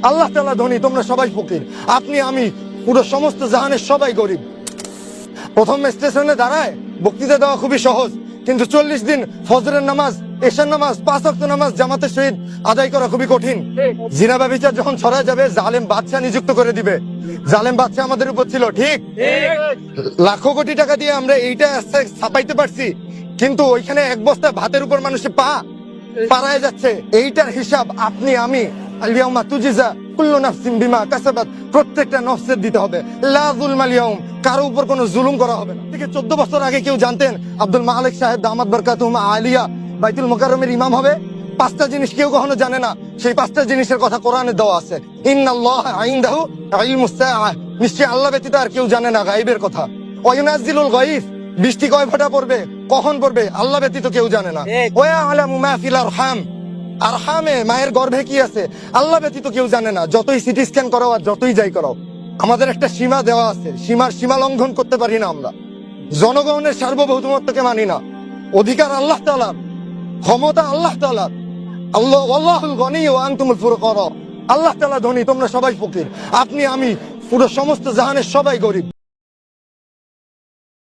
আল্লাহ তাআলা ধনী, তোমরা সবাই ফকির। আপনি আমি পুরো সমস্ত জাহানের সবাই গরিব। প্রথম স্টেশনে দাঁড়ায় বক্তৃতা দেওয়া খুবই সহজ, কিন্তু 40 দিন ফজরের নামাজ, এশার নামাজ, 5 ওয়াক্ত নামাজ জামাতের সহিত আদায় করা খুবই কঠিন। জিনা ব্যভিচার যখন ছড়া যাবে, জালেম বাদশা নিযুক্ত করে দিবে। জালেম বাদশা আমাদের উপর ছিল, ঠিক? লাখো কোটি টাকা দিয়ে আমরা এইটা ছাপাইতে পারছি, কিন্তু ওইখানে এক বস্তা ভাতের উপর মানুষের পা পাড়ায় যাচ্ছে। এইটার হিসাব আপনি আমি আল-ইয়াউমা তুজিজা কুল্লু নাফসিন বিমা কাসাবাত, প্রত্যেকটা নফসের দিতে হবে। লা যুলমাল ইয়াউম, কারো উপর কোনো জুলুম করা হবে না। থেকে 14 বছর আগে কেউ জানতেন আব্দুল মালিক সাহেব দামাত বরকাতুহুম আলিয়া বাইতুল মুকাররমের ইমাম হবে? 5টা জিনিস কেউ কখনো জানে না, সেই 5টা জিনিসের কথা কোরআনে দেওয়া আছে। ইন্নাল্লাহা ইনদাহু ইলমুস সাআহ, নিশ্চয়ই আল্লাহ ব্যতীত আর কেউ জানে না গায়বের কথা। ওয়া ইউনাজ্জিলুল গায়ব, বৃষ্টি কয় ফোঁটা পড়বে, কখন পড়বে, আল্লাহ ব্যতীত কেউ জানে না। ওয়া ইয়ালামু মা ফিল আরহাম, আরহামে মায়ের গর্ভে কি আছে আল্লাহ ব্যতীত কেউ জানে না। যতই সিটি স্ক্যান করাও আর যতই যাই করাও, আমাদের একটা সীমা দেওয়া আছে, সীমা লঙ্ঘন করতে পারি না আমরা। জনগণের সার্বভৌমত্বকে মানি না। অধিকার আল্লাহ তাআলার, ক্ষমতা আল্লাহ তাআলার। আল্লাহুল গনী ওয়া আনতুমুল ফুকারা, আল্লাহ তাআলা ধনী, তোমরা সবাই ফকির। আপনি আমি পুরো সমস্ত জাহানের সবাই গরিব।